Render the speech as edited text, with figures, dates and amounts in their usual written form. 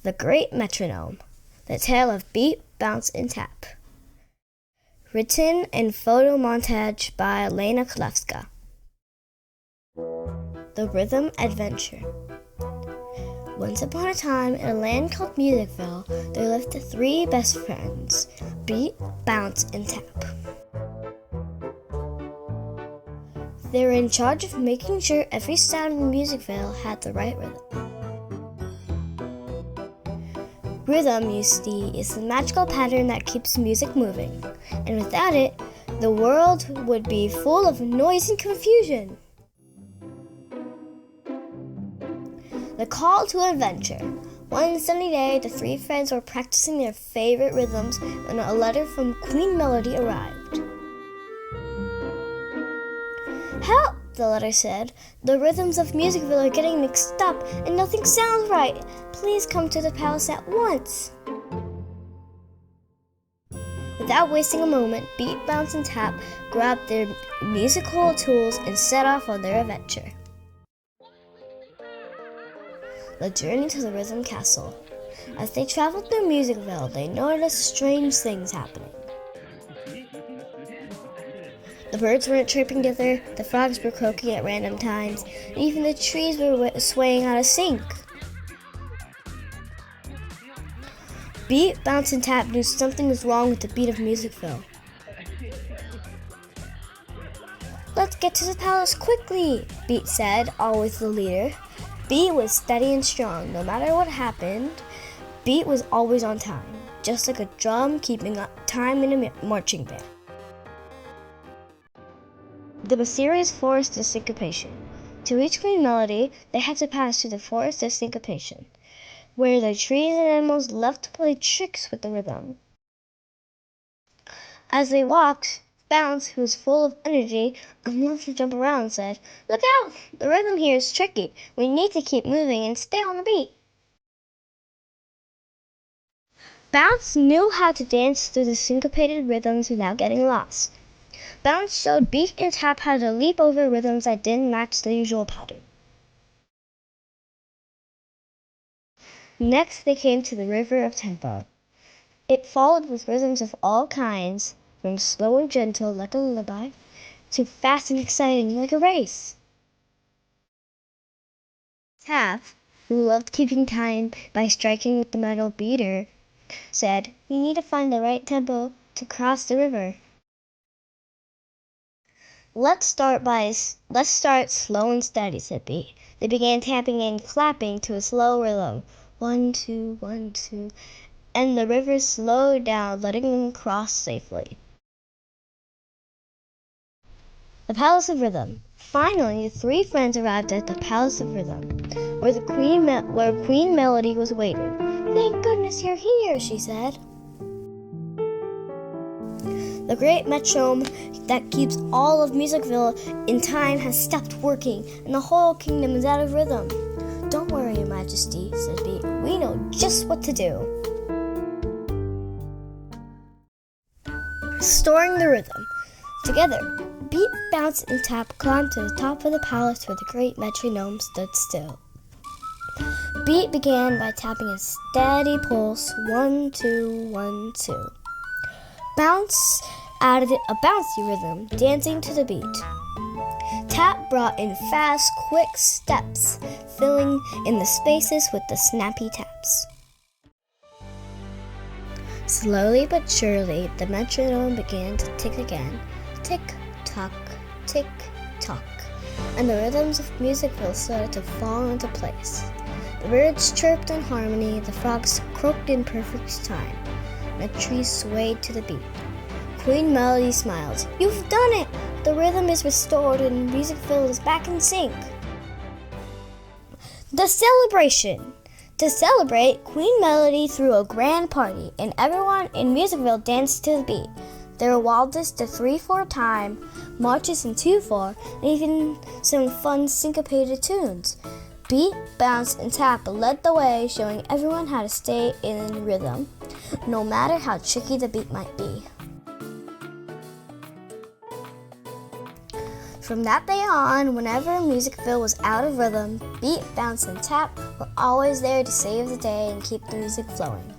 The Great Metronome, The Tale of Beat, Bounce, and Tap. Written and photo montage by Kolevska. The Rhythm Adventure. Once upon a time, in a land called Musicville, there lived the three best friends, Beat, Bounce, and Tap. They were in charge of making sure every sound in Musicville had the right rhythm. Rhythm, you see, is the magical pattern that keeps music moving, and without it, the world would be full of noise and confusion. The call to adventure. One sunny day, the three friends were practicing their favorite rhythms when a letter from Queen Melody arrived. "Help!" the letter said. "The rhythms of Musicville are getting mixed up and nothing sounds right. Please come to the palace at once." Without wasting a moment, Beat, Bounce, and Tap grabbed their musical tools and set off on their adventure. The journey to the Rhythm Castle. As they traveled through Musicville, they noticed strange things happening. The birds weren't chirping together, the frogs were croaking at random times, and even the trees were swaying out of sync. Beat, Bounce, and Tap knew something was wrong with the beat of Musicville. "Let's get to the palace quickly," Beat said, always the leader. Beat was steady and strong. No matter what happened, Beat was always on time, just like a drum keeping up time in a marching band. The mysterious forest of syncopation. To reach Queen Melody, they had to pass through the forest of syncopation, where the trees and animals loved to play tricks with the rhythm. As they walked, Bounce, who was full of energy and loved to jump around, said, "Look out! The rhythm here is tricky. We need to keep moving and stay on the beat." Bounce knew how to dance through the syncopated rhythms without getting lost. Bounce showed Beat and Tap how to leap over rhythms that didn't match the usual pattern. Next, they came to the river of tempo. It followed with rhythms of all kinds, from slow and gentle like a lullaby to fast and exciting like a race. Tap, who loved keeping time by striking with the metal beater, said, "We need to find the right tempo to cross the river." Let's start slow and steady," said Beat. They began tapping and clapping to a slow rhythm. 1, 2, 1, 2, and the river slowed down, letting them cross safely. The Palace of Rhythm. Finally, the three friends arrived at the Palace of Rhythm, where Queen Melody was waiting. "Thank goodness you're here," she said. The Great Metronome that keeps all of Musicville in time has stopped working, and the whole kingdom is out of rhythm. "Don't worry, Your Majesty," said Beat. "We know just what to do." Restoring the rhythm. Together, Beat, Bounce, and Tap climbed to the top of the palace where the Great Metronome stood still. Beat began by tapping a steady pulse, 1, 2, 1, 2. Bounce added a bouncy rhythm, dancing to the beat. Tap brought in fast, quick steps, filling in the spaces with the snappy taps. Slowly but surely, the metronome began to tick again. Tick-tock, tick-tock, and the rhythms of Musicville started to fall into place. The birds chirped in harmony, the frogs croaked in perfect time, and the trees swayed to the beat. Queen Melody smiled. "You've done it! The rhythm is restored and Musicville is back in sync." The celebration. To celebrate, Queen Melody threw a grand party, and everyone in Musicville danced to the beat. There were waltzes to 3/4 time, marches in 2/4, and even some fun syncopated tunes. Beat, Bounce, and Tap led the way, showing everyone how to stay in rhythm, no matter how tricky the beat might be. From that day on, whenever Musicville was out of rhythm, Beat, Bounce, and Tap were always there to save the day and keep the music flowing.